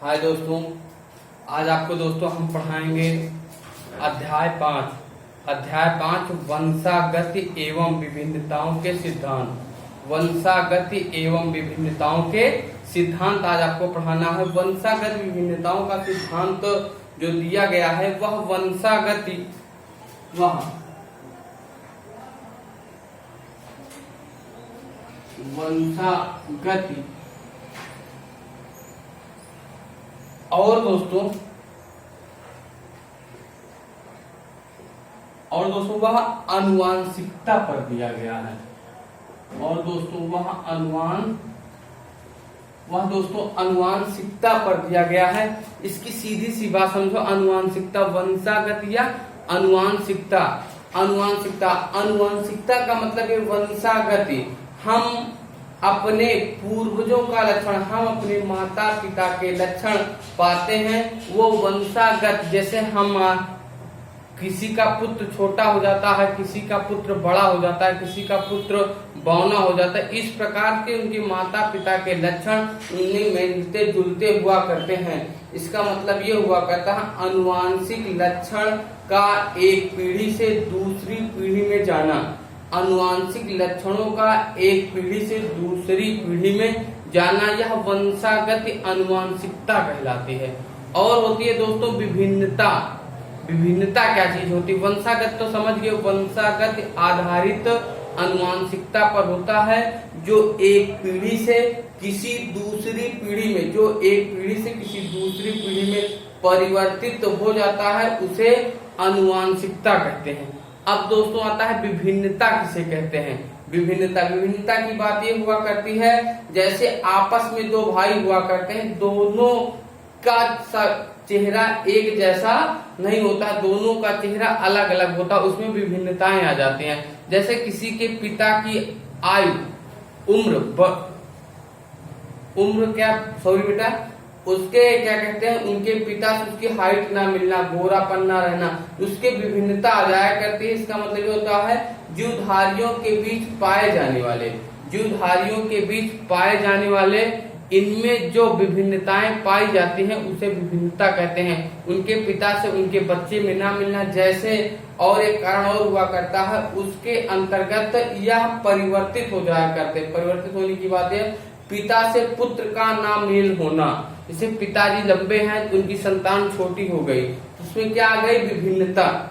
हाय दोस्तों, आज आपको दोस्तों हम पढ़ाएंगे अध्याय 5 वंशागति एवं विभिन्नताओं के सिद्धांत। वंशागति एवं विभिन्नताओं के सिद्धांत आज आपको पढ़ाना है। वंशागत विभिन्नताओं का सिद्धांत जो दिया गया है वह वंशागति और दोस्तों वह आनुवांशिकता पर दिया गया है। आनुवांशिकता पर दिया गया है। इसकी सीधी सी बात समझो, आनुवांशिकता, वंशागत या आनुवांशिकता। आनुवांशिकता का मतलब है वंशागति। हम अपने पूर्वजों का लक्षण, हम अपने माता पिता के लक्षण पाते हैं, वो वंशागत। जैसे हम किसी का पुत्र छोटा हो जाता है, किसी का पुत्र बड़ा हो जाता है, किसी का पुत्र बौना हो जाता है, इस प्रकार के उनके माता पिता के लक्षण उनमें मिलते जुलते हुआ करते हैं। इसका मतलब ये हुआ करता है आनुवांशिक लक्षण का एक पीढ़ी से दूसरी पीढ़ी में जाना। आनुवांशिक लक्षणों का एक पीढ़ी से दूसरी पीढ़ी में जाना, यह वंशागत आनुवांशिकता कहलाती है। और होती है दोस्तों विभिन्नता। विभिन्नता क्या चीज होती है? वंशागत तो समझ गए, वंशागत आधारित आनुवांशिकता पर होता है जो एक पीढ़ी से किसी दूसरी पीढ़ी में, परिवर्तित हो जाता है, उसे आनुवांशिकता कहते हैं। अब दोस्तों आता है विभिन्नता किसे कहते हैं। विभिन्नता की बात ये हुआ करती है, जैसे आपस में दो भाई हुआ करते हैं, दोनों का चेहरा एक जैसा नहीं होता, दोनों का चेहरा अलग अलग होता, उसमें विभिन्नताएं आ जाती हैं। जैसे किसी के पिता की आयु, उसके क्या कहते हैं, उनके पिता से उसकी हाइट ना मिलना, गोरापन ना रहना, उसके विभिन्नता आ जाया करती है। इसका मतलब ये होता है जीवधारियों के बीच पाए जाने वाले इनमें जो विभिन्नताएं पाई जाती हैं उसे विभिन्नता कहते हैं। उनके पिता से उनके बच्चे में ना मिलना, जैसे और एक कारण और हुआ करता है, उसके अंतर्गत यह परिवर्तित हो जाया करते। परिवर्तित होने की बात है पिता से पुत्र का ना मेल होना। जैसे पिताजी लंबे हैं तो उनकी संतान छोटी हो गई, उसमें क्या आ गई? विभिन्नता।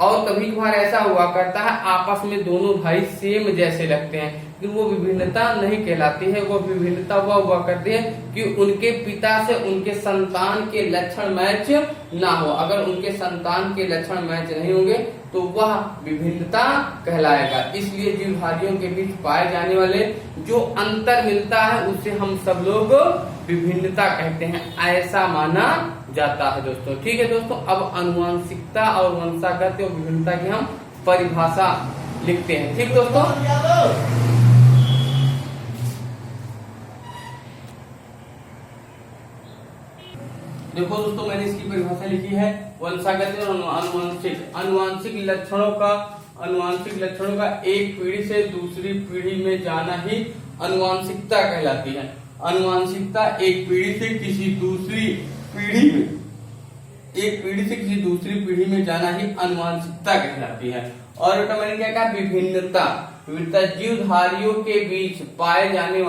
और कभी कभार ऐसा हुआ करता है आपस में दोनों भाई सेम जैसे लगते हैं, लेकिन वो विभिन्नता नहीं कहलाती है। वो विभिन्नता हुआ करती है कि उनके पिता से उनके संतान के लक्षण मैच ना हो। अगर उनके संतान के लक्षण मैच नहीं होंगे तो वह विभिन्नता कहलाएगा। इसलिए जीवधारियों के बीच पाए जाने वाले जो अंतर मिलता है उसे हम सब लोग विभिन्नता कहते हैं, ऐसा माना जाता है दोस्तों। ठीक है दोस्तों, अब आनुवांशिकता और वंशागत और विभिन्नता की हम परिभाषा लिखते हैं। ठीक दोस्तों, देखो दोस्तों, मैंने इसकी परिभाषा लिखी है वंशागत और आनुवांशिक लक्षणों का एक पीढ़ी से दूसरी पीढ़ी में जाना ही आनुवांशिकता कहलाती है। आनुवांशिकता एक पीढ़ी से किसी दूसरी पीढ़ी में जाना ही आनुवांशिकता कहलाती है। और बेटा मैंने क्या कहा? विभिन्नता जीवधारियों के बीच पाए जाने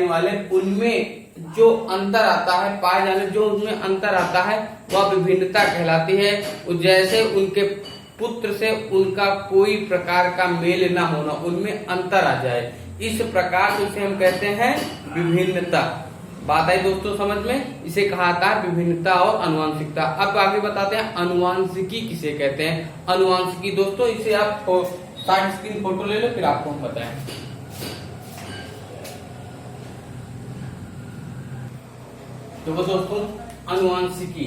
वाले उनमें जो अंतर आता है वह विभिन्नता कहलाती है। जैसे उनके पुत्र से उनका कोई प्रकार का मेल ना होना, उनमें अंतर आ जाए, इस प्रकार से उसे हम कहते हैं विभिन्नता। बात आई दोस्तों समझ में? इसे कहा था विभिन्नता और आनुवांशिकता। अब आगे बताते हैं आनुवांशिकी किसे कहते हैं। आनुवांशिकी दोस्तों, इसे आप स्टार्ट स्क्रीन फोटो ले लो, फिर आपको हम बताएं। तो दोस्तों आनुवांशिकी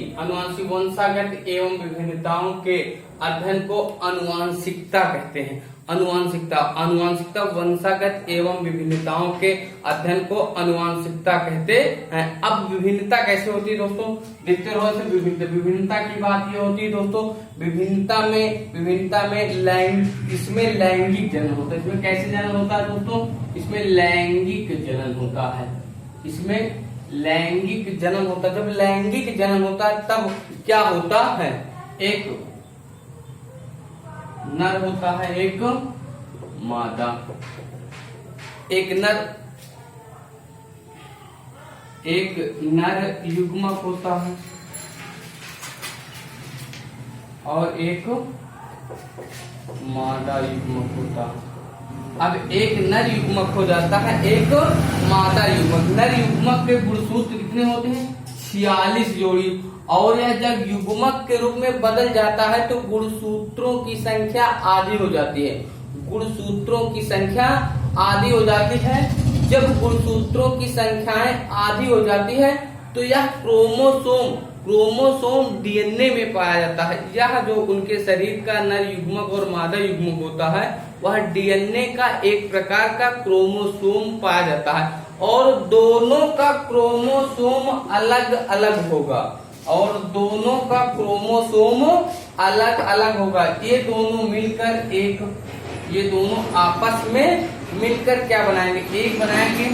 वंशागत एवं विभिन्नताओं के अध्ययन को आनुवांशिकता कहते हैं। आनुवांशिकता वंशागत एवं विभिन्नताओं के अध्ययन को आनुवांशिकता कहते हैं। अब विभिन्नता कैसे होती है दोस्तों, देखते रहो। विभिन्नता की बात ये होती है दोस्तों, विभिन्नता में इसमें लैंगिक जनन होता है। इसमें कैसे जनन होता है दोस्तों? इसमें लैंगिक जनन होता है, इसमें लैंगिक जन्म होता है। जब लैंगिक जन्म होता है तब क्या होता है, एक नर होता है, एक मादा, एक नर युग्मक होता है और एक मादा युग्मक होता है। अब एक नर युग्मक हो जाता है, एक मादा युग्मक। नर युग्मक के गुणसूत्र कितने होते हैं, 46 जोड़ी। और यह जब युग्मक के रूप में बदल जाता है तो गुणसूत्रों की संख्या आधी हो जाती है। गुणसूत्रों की संख्या आधी हो जाती है। जब गुणसूत्रों की संख्याएं आधी हो जाती है तो यह क्रोमोसोम डीएनए में पाया जाता है। यह जो उनके शरीर का नर युग्मक और मादा युग्मक होता है वह डीएनए का एक प्रकार का क्रोमोसोम पाया जाता है और दोनों का क्रोमोसोम अलग अलग होगा और दोनों का क्रोमोसोम अलग अलग होगा। ये दोनों मिलकर ये दोनों आपस में मिलकर क्या बनाएंगे, एक बनाएंगे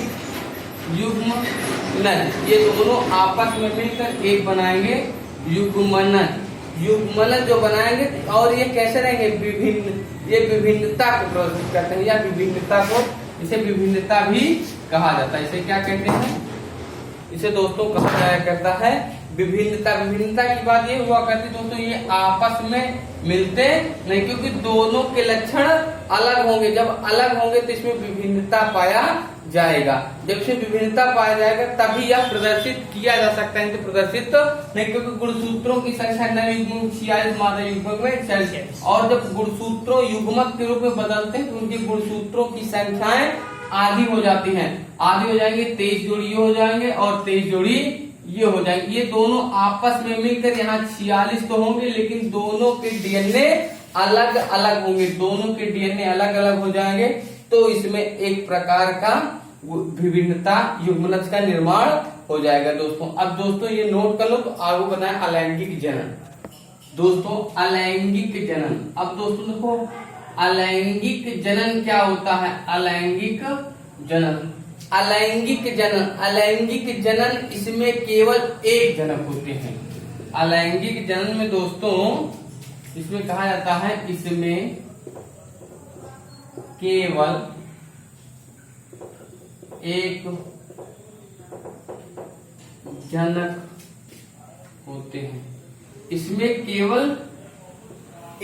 युग्मनज। ये दोनों आपस में मिलकर एक बनाएंगे युग्मनज। युग्मनज जो बनाएंगे और ये कैसे रहेंगे, विभिन्न, ये विभिन्नता को प्रदर्शित करते हैं या विभिन्नता को, इसे विभिन्नता भी कहा जाता है। इसे क्या कहते हैं, इसे दोस्तों कहा जाया करता है विभिन्नता। विभिन्नता की बात ये हुआ करती दोस्तों, ये आपस में मिलते नहीं क्योंकि दोनों के लक्षण अलग होंगे। जब अलग होंगे तो इसमें विभिन्नता पाया जाएगा। जब इसमें विभिन्नता पाया जाएगा तभी यह प्रदर्शित किया जा सकता है, तो प्रदर्शित नहीं क्योंकि गुणसूत्रों की संख्या नर युग्मक 46, मादा युग्मक में 46। और जब गुणसूत्रों युग्मक के रूप में बदलते हैं तो उनके गुणसूत्रों की संख्याएं आधी हो जाती हैं। आधी हो जाएंगे, 23 जोड़ी ये हो जाएंगे और 23 जोड़ी ये हो जाएंगे। ये दोनों आपस में मिलकर यहाँ 46 तो होंगे लेकिन दोनों के डीएनए अलग अलग होंगे। दोनों के डीएनए अलग अलग हो जाएंगे तो इसमें एक प्रकार का विभिन्नता युग्मनज का निर्माण हो जाएगा दोस्तों। अब दोस्तों ये नोट कर लो तो आगे बनाए अलैंगिक जनन। दोस्तों अलैंगिक जनन, अब दोस्तों देखो अलैंगिक जनन क्या होता है, अलैंगिक जनन। अलैंगिक जनन इसमें केवल एक जनक होते हैं। अलैंगिक जनन में दोस्तों इसमें कहा जाता है इसमें केवल एक जनक होते हैं। इसमें केवल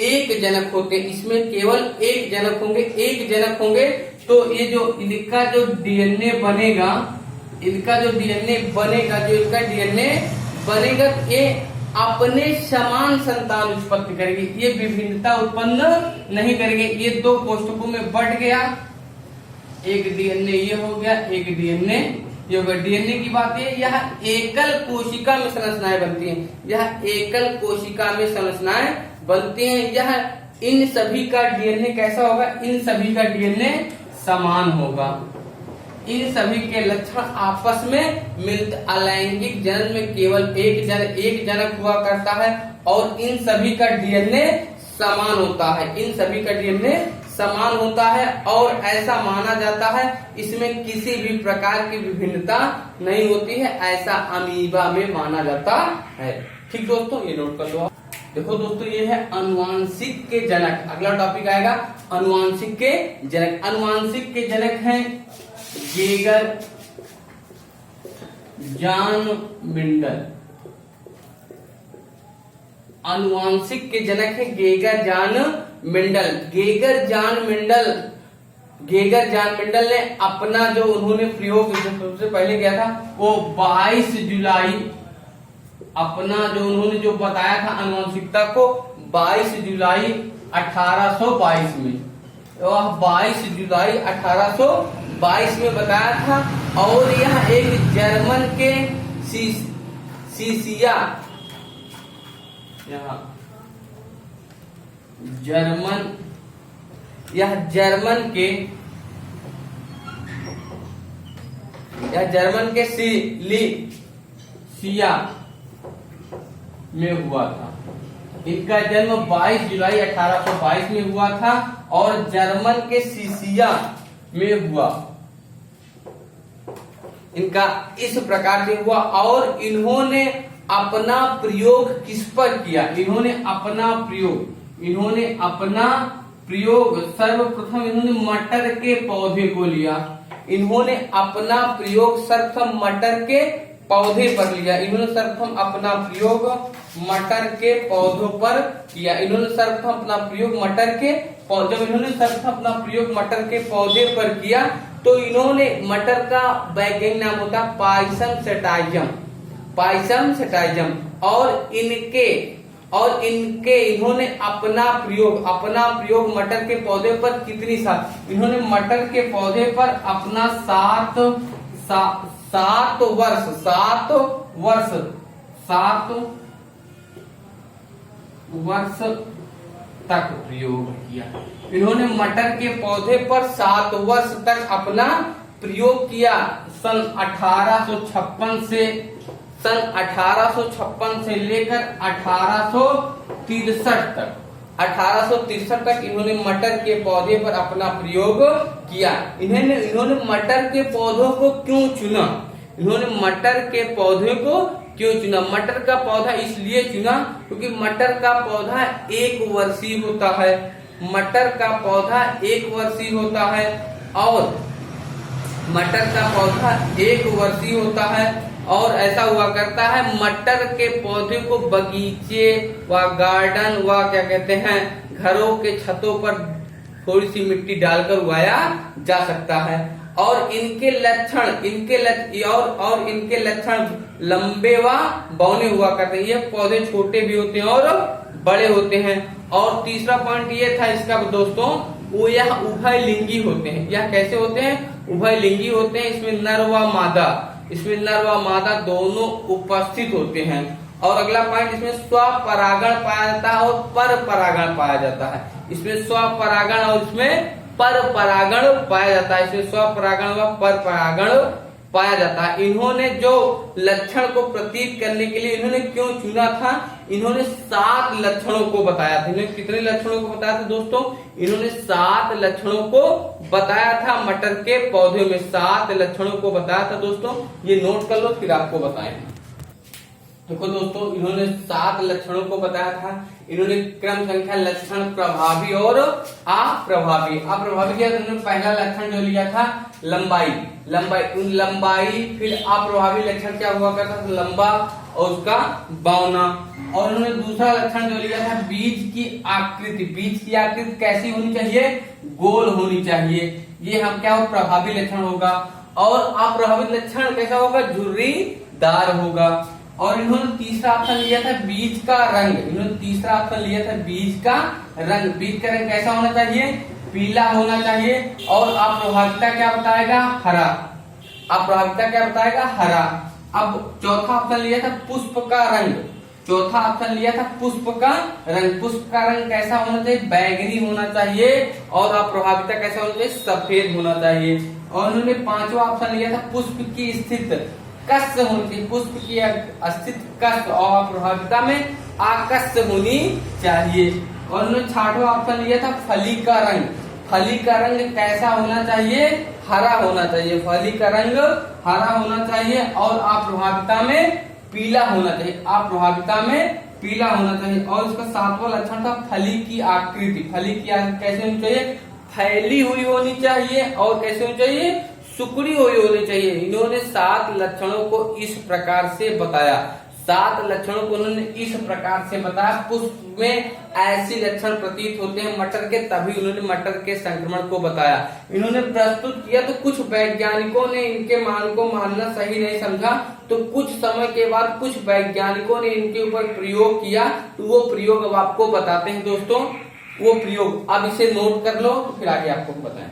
एक जनक होते हैं, इसमें केवल एक जनक होंगे। एक जनक होंगे तो ये जो इनका जो डीएनए बनेगा, इनका जो डीएनए बनेगा, जो इनका डीएनए बनेगा ये अपने समान संतान उत्पत्ति करेंगे। ये विभिन्नता उत्पन्न नहीं करेंगे। ये दो कोष्ठकों में बढ़ गया, एक डीएनए ये हो गया, एक डीएनए ये हो गया। डीएनए की बात है, यह एकल कोशिका में संरचनाएं बनती हैं। यह एकल कोशिका में संरचनाएं बनती हैं। यह इन सभी का डीएनए कैसा होगा, इन सभी का डीएनए समान होगा। इन सभी के लक्षण आपस में मिलते। अलैंगिक जनन में केवल एक जनक हुआ करता है और इन सभी का डीएनए समान होता है। इन सभी का डीएनए समान होता है और ऐसा माना जाता है इसमें किसी भी प्रकार की विभिन्नता नहीं होती है, ऐसा अमीबा में माना जाता है। ठीक दोस्तों, ये नोट कर लो। देखो दोस्तों ये है अनुवांशिक के जनक। अगला टॉपिक आएगा अनुवांशिक के जनक। अनुवांशिक के जनक हैं गेगर जान मेंडल। अनुवांशिक के जनक है गेगर जान मेंडल। गेगर जान मेंडल ने अपना जो उन्होंने प्रयोग सबसे पहले किया था वो 22 जुलाई, अपना जो उन्होंने जो बताया था अनुवांशिकता को 22 जुलाई 1822 में, 22 जुलाई 1822 में बताया था। और यह एक जर्मन के सीसिया, यहाँ जर्मन के सिया में हुआ था। इनका जन्म 22 जुलाई 1822 में हुआ था और जर्मन के सीसिया में हुआ। इनका इस प्रकार से हुआ। और इन्होंने अपना प्रयोग किस पर किया? इन्होंने अपना प्रयोग सर्वप्रथम इन्होंने मटर के पौधे को लिया। इन्होंने अपना प्रयोग सर्वप्रथम मटर के पौधे पर लिया। इन्होंने सर्वप्रथम अपना प्रयोग मटर के पौधों पर किया। इन्होंने सर्वप्रथम अपना प्रयोग मटर के जब इन्होंने सर्वप्रथम अपना प्रयोग मटर के पौधे पर किया तो इन्होंने मटर का वैज्ञानिक नाम होता है पाइसम सेटाइजम। और इनके इन्होंने अपना प्रयोग मटर के पौधे पर कितनी साल? इन्होंने मटर के पौधे पर अपना 7 वर्ष तक प्रयोग किया। इन्होंने मटर के पौधे पर 7 वर्ष तक अपना प्रयोग किया। सन 1856 से लेकर 1863 तक इन्होंने मटर के पौधे पर अपना प्रयोग किया। इन्होंने मटर के पौधों को क्यों चुना? मटर का पौधा इसलिए चुना क्योंकि मटर का पौधा एक वर्षीय होता है। और मटर का पौधा एक वर्षीय होता है और ऐसा हुआ करता है। मटर के पौधे को बगीचे व गार्डन व क्या कहते हैं घरों के छतों पर थोड़ी सी मिट्टी डालकर उगाया जा सकता है। और इनके लक्षण लंबे व बौने हुआ करते हैं। ये पौधे छोटे भी होते हैं और बड़े होते हैं। और तीसरा पॉइंट ये था इसका दोस्तों, वो यह उभयलिंगी होते हैं। यह कैसे होते हैं? उभयलिंगी होते हैं। इसमें नर व मादा दोनों उपस्थित होते हैं। और अगला पॉइंट, इसमें स्वपरागण पाया जाता है और पर परागण पाया जाता है। इसमें स्वपरागण और इसमें पर परागण पाया जाता है। इसमें स्वपरागण व पर परागण पाया जाता है। इन्होंने जो लक्षण को प्रतीत करने के लिए इन्होंने क्यों चुना था? इन्होंने 7 लक्षणों को बताया था। इन्होंने कितने लक्षणों को बताया था दोस्तों? इन्होंने 7 लक्षणों को बताया था। मटर के पौधे में 7 लक्षणों को बताया था दोस्तों। ये नोट कर लो फिर आपको बताएंगे। देखो दोस्तों, इन्होंने 7 लक्षणों को बताया था। इन्होंने क्रम संख्या लक्षण प्रभावी और अप्रभावी क्या? इन्होंने पहला लक्षण जो लिया था लंबाई। फिर अप्रभावी लक्षण क्या हुआ करता था? लंबा और उसका बौना। और उन्होंने दूसरा लक्षण जो लिया था बीज की आकृति कैसी होनी चाहिए? गोल होनी चाहिए। ये हम क्या हो? प्रभावी लक्षण होगा। और अप्रभावित लक्षण कैसा होगा? झुर्रीदार होगा। और इन्होंने तीसरा ऑप्शन लिया था बीज का रंग। बीज का रंग कैसा होना चाहिए? पीला होना चाहिए। और अप्रभाविता क्या बताएगा? हरा। अब चौथा ऑप्शन लिया था पुष्प का रंग। पुष्प का रंग कैसा होना चाहिए? बैगनी होना चाहिए। और अप्रभाविता कैसा होना चाहिए? सफेद होना चाहिए। और उन्होंने पांचवा ऑप्शन लिया था पुष्प की स्थिति कष्ट होनी चाहिए। पुष्प की अस्तित्व कष्ट और प्रभाविता में आकष्ट होनी चाहिए। और उन्होंने छठवां ऑप्शन लिया था फली का रंग कैसा होना चाहिए? हरा होना चाहिए। फली का रंग हरा होना चाहिए। और अप्रभाविता में पीला होना चाहिए। और इसका 7वां लक्षण था फली की आकृति कैसे होनी चाहिए? फैली हुई होनी चाहिए। और कैसे होनी चाहिए? सुकड़ी हुई होनी चाहिए। इन्होंने 7 लक्षणों को इस प्रकार से बताया। पुष्प में ऐसे लक्षण प्रतीत होते हैं मटर के, तभी उन्होंने मटर के संक्रमण को बताया। इन्होंने प्रस्तुत किया तो कुछ वैज्ञानिकों ने इनके मान को मानना सही नहीं समझा। तो कुछ समय के बाद कुछ वैज्ञानिकों ने इनके ऊपर प्रयोग किया। तो वो प्रयोग अब आपको बताते हैं दोस्तों। वो प्रयोग अब इसे नोट कर लो, फिर आगे आपको बताएं।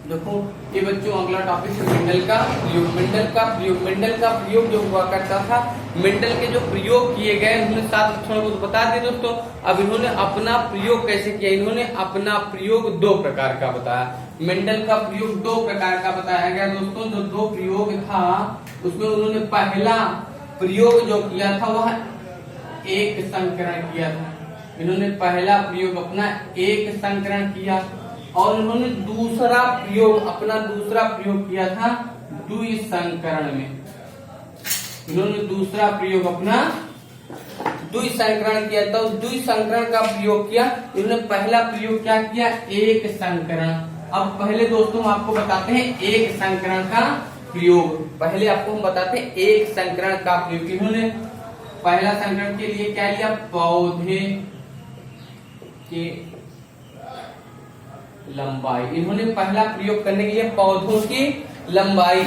देखो ये बच्चों अगला टॉपिक है मेंडल का प्रयोग जो हुआ करता था। मेंडल के जो प्रयोग किए गए उन्होंने 7 लक्षणों को बता दिए दोस्तों। अब इन्होंने अपना प्रयोग कैसे किया? इन्होंने अपना प्रयोग 2 प्रकार का बताया। मेंडल का प्रयोग 2 प्रकार का बताया गया दोस्तों। जो 2 प्रयोग था उसमें उन्होंने पहला प्रयोग जो किया था वह एक संकरण किया था। इन्होंने पहला प्रयोग अपना एक संकरण किया। और इन्होंने दूसरा प्रयोग, अपना दूसरा प्रयोग किया था द्विसंकरण में। इन्होंने दूसरा प्रयोग अपना द्विसंकरण किया था। उस द्विसंकरण का प्रयोग किया। इन्होंने पहला प्रयोग क्या किया, एक संकरण। अब पहले दोस्तों हम आपको बताते हैं एक संकरण का प्रयोग। पहले आपको हम बताते हैं एक संकरण का प्रयोग। इन्होंने पहला संकरण के लिए क्या लिया, पौधे की लंबाई। इन्होंने पहला प्रयोग करने के लिए पौधों की लंबाई,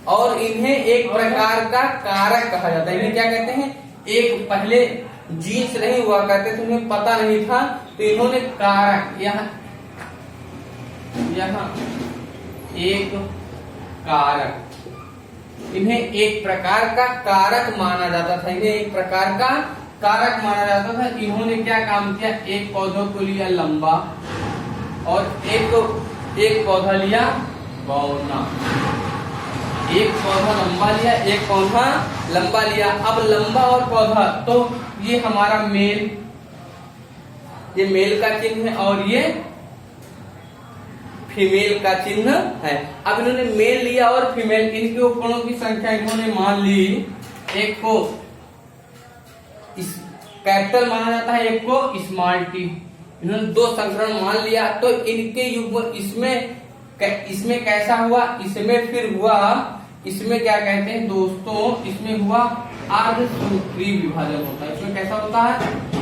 और इन्हें एक प्रकार का कारक कहा जाता है। इन्हें क्या कहते हैं, एक पहले जीन्स नहीं हुआ करते थे, उन्हें पता नहीं था, तो इन्होंने कारक, यहाँ एक कारक, इन्हें एक प्रकार का कारक माना जाता था। इन्हें एक प्रकार का कारक माना जाता था। इन्होंने क्या काम किया, एक पौधों को लिया लंबा और एक पौधा लिया बौना। एक पौधा लंबा लिया, एक पौधा लंबा लिया। अब लंबा और पौधा, तो ये हमारा मेल, ये मेल का चिन्ह है और ये फीमेल का चिन्ह है। अब इन्होंने मेल लिया और फीमेल, इनके उपकरणों की संख्या इन्होंने मान ली, एक को कैपिटल माना जाता है, एक को स्मॉल टी। इन्होंने दो संकरण मान लिया, तो इनके युग्म इसमें कैसा हुआ, इसमें फिर हुआ, इसमें क्या कहते हैं दोस्तों, इसमें हुआ अर्धसूत्री विभाजन होता है। इसमें कैसा होता है,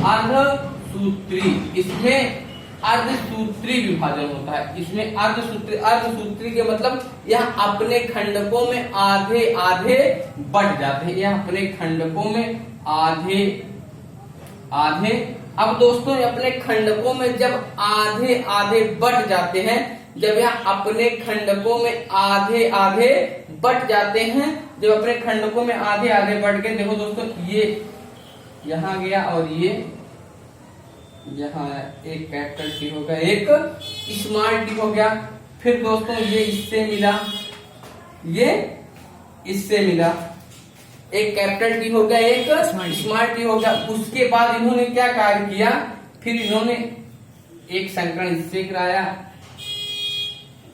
अर्धसूत्री, इसमें अर्धसूत्री विभाजन होता है। इसमें अर्धसूत्री के मतलब यह अपने खंडकों में आधे आधे बट जाते हैं। यह अपने खंडकों में आधे आधे, अब दोस्तों अपने खंडकों में जब आधे आधे बट जाते हैं, जब यह अपने खंडकों में आधे आधे बट जाते हैं, जब अपने खंडकों में आधे आधे बट गए, देखो दोस्तों ये यहां गया और ये यहाँ, एक कैपिटल टी हो गया, एक स्मॉल टी हो गया। फिर दोस्तों ये इससे मिला, ये इससे मिला, एक कैपिटल टी हो गया, एक स्मॉल टी हो गया। उसके बाद इन्होंने क्या कार्य किया, फिर इन्होंने एक संकरण इससे कराया,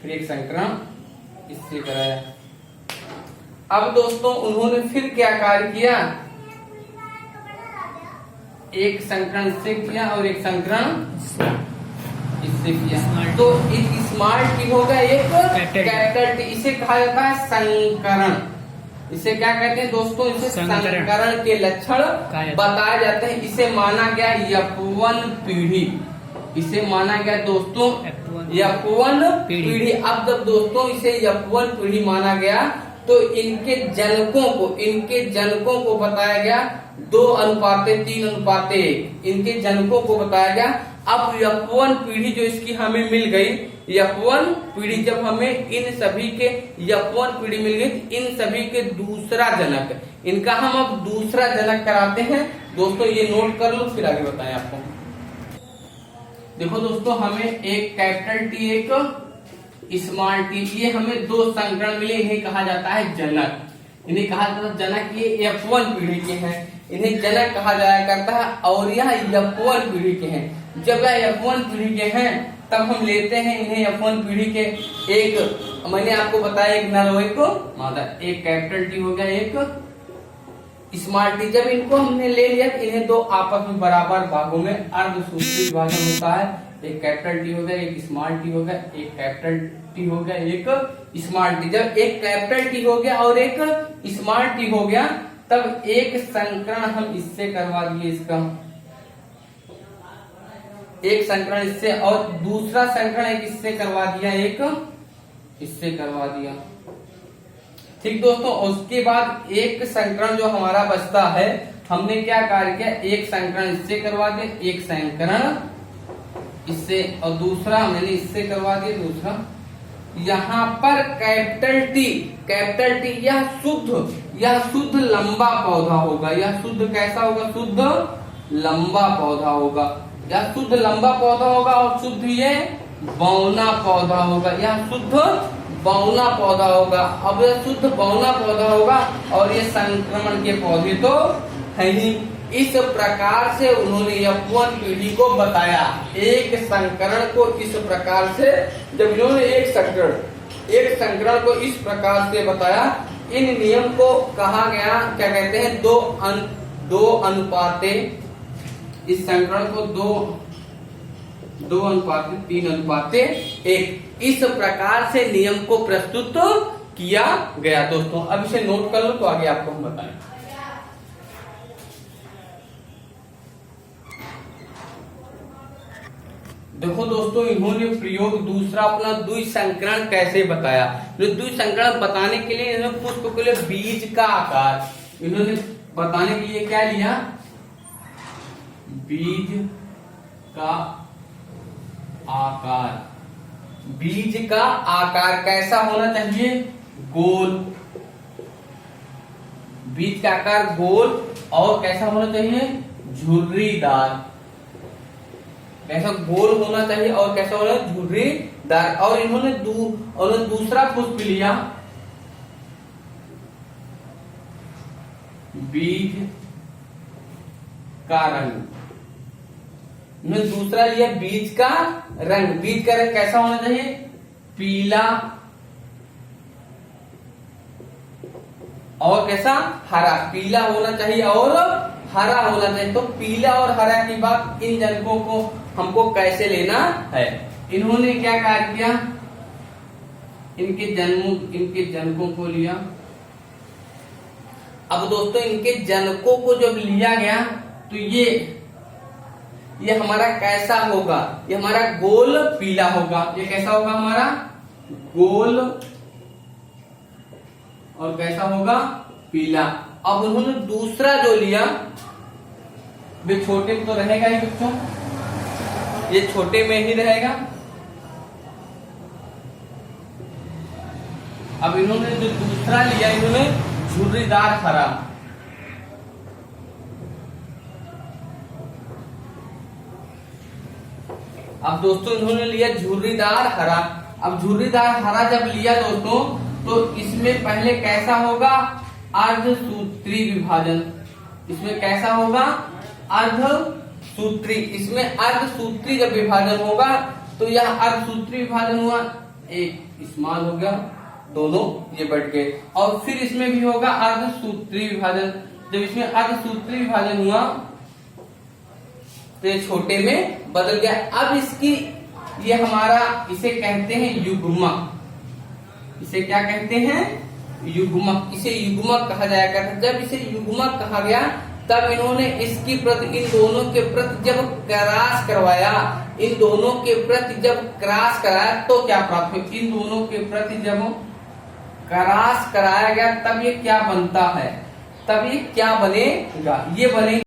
फिर एक संकरण इससे कराया। अब दोस्तों उन्होंने फिर क्या कार्य किया, एक संकरण इससे किया और एक संकरण इससे किया, तो एक स्मॉल टी होगा, एक कैपिटल टी। इसे कहा जाता है संकरण। इसे क्या कहते हैं दोस्तों, इसे संकरण के लक्षण बताए जाते हैं। इसे माना गया यौवन पीढ़ी, इसे माना गया दोस्तों यौवन पीढ़ी। अब जब दोस्तों इसे यौवन पीढ़ी माना गया, तो इनके जनकों को बताया गया 2:3:1। इनके जनकों को बताया गया। अब यौवन पीढ़ी जो इसकी हमें मिल गई, यौवन पीढ़ी जब हमें इन सभी के यौवन पीढ़ी मिल गई, इन सभी के दूसरा जनक, इनका हम अब दूसरा जनक कराते हैं। दोस्तों ये नोट कर लो, फिर आगे बताएं आपको। देखो दोस्तों, हमें एक कैपिटल टी, एक स्मॉल टी, ये हमें दो संकरण मिले, इन्हें कहा जाता है जनक। इन्हें कहा जाता है जनक। ये यौवन पीढ़ी के हैं, इन्हें जनक कहा जाया करता है, और यह यौवन पीढ़ी के हैं। जब यह यौवन पीढ़ी के हैं, तब हम लेते हैं इन्हें यौवन पीढ़ी के, एक मैंने आपको बताया, एक नर और एक मादा। एक कैपिटल टी हो गया, एक स्मॉल टी। जब इनको हमने ले लिया, इन्हें दो आपस में बराबर भागों में अर्धसूत्री विभाजन होता है। एक कैपिटल टी हो गया, एक स्मॉल टी हो गया, एक कैपिटल टी हो गया, एक स्मॉल टी। जब एक कैपिटल टी हो गया और एक स्मॉल टी हो गया, तब एक संकरण हम इससे करवा दिए, इसका एक संकरण इससे, और दूसरा संकरण एक इससे करवा दिया, एक इससे करवा दिया। ठीक दोस्तों, उसके बाद एक संकरण जो हमारा बचता है, हमने क्या कार्य किया, एक संकरण इससे करवा दिया, एक संकरण इससे, और दूसरा मैंने इससे करवा दिया, दूसरा। यहाँ पर कैपिटल टी यह शुद्ध लंबा पौधा होगा। यह शुद्ध कैसा होगा, शुद्ध लंबा पौधा होगा। यह शुद्ध लंबा पौधा होगा, और शुद्ध ये बौना पौधा होगा। यह शुद्ध बौना पौधा होगा। अब यह शुद्ध बौना पौधा होगा, और ये संक्रमण के पौधे तो है ही। इस प्रकार से उन्होंने F1 पीढ़ी को बताया। एक संकरण को इस प्रकार से, जब इन्होंने एक संकरण को इस प्रकार से बताया, इन नियम को कहा गया, क्या कहते हैं, दो अनुपाते, इस संकरण को 2:3:1 इस प्रकार से नियम को प्रस्तुत किया गया। दोस्तों अब इसे नोट कर लो तो आगे आपको हम बताएं। देखो दोस्तों, इन्होंने प्रयोग दूसरा अपना द्विसंकरण कैसे बताया। द्विसंकरण बताने के लिए इन्होंने पुष्प के लिए बीज का आकार, इन्होंने बताने के लिए क्या लिया, बीज का आकार। बीज का आकार कैसा होना चाहिए, गोल। बीज का आकार गोल और कैसा होना चाहिए, झुर्रीदार। कैसा, गोल होना चाहिए और कैसा होना, झुर्रीदार। और इन्होंने दूसरा पुष्प लिया, बीज का रंग। इन्होंने दूसरा लिया बीज का रंग। बीज का रंग कैसा होना चाहिए, पीला और कैसा, हरा। पीला होना चाहिए और हरा होना चाहिए। तो पीला और हरा की बात इन जनकों को हमको कैसे लेना है। इन्होंने क्या कार्य किया, इनके जनकों को लिया। अब दोस्तों इनके जनकों को जब लिया गया तो ये हमारा कैसा होगा, ये हमारा गोल पीला होगा। ये कैसा होगा, हमारा गोल और कैसा होगा, पीला। अब उन्होंने दूसरा जो लिया, वे छोटे तो रहेगा ही बच्चों, ये छोटे में ही रहेगा। अब इन्होंने जो दूसरा लिया, इन्होंने झुर्रीदार हरा। अब दोस्तों इन्होंने लिया झुर्रीदार हरा। अब झुर्रीदार हरा जब लिया दोस्तों, तो इसमें पहले कैसा होगा, अर्धसूत्री विभाजन। इसमें कैसा होगा, अर्धसूत्री। इसमें अर्धसूत्री जब विभाजन होगा तो यह अर्धसूत्री विभाजन हुआ, एक स्मॉल हो गया, दोनों ये बढ़ गए। और फिर इसमें भी होगा अर्धसूत्री विभाजन। जब इसमें अर्धसूत्री विभाजन हुआ तो ये छोटे में बदल गया। अब ये हमारा, इसे कहते हैं युग्मक। इसे क्या कहते हैं, युग्मक। इसे युग्मक कहा जाया करता। जब इसे युग्मक कहा गया तब इन्होंने इसकी प्रति, इन दोनों के प्रति जब क्रॉस करवाया, इन दोनों के प्रति जब क्रॉस कराया तो क्या प्राप्त हुआ, इन दोनों के प्रति जब क्रॉस कराया गया तब ये क्या बनता है, तब ये क्या बनेगा, ये बने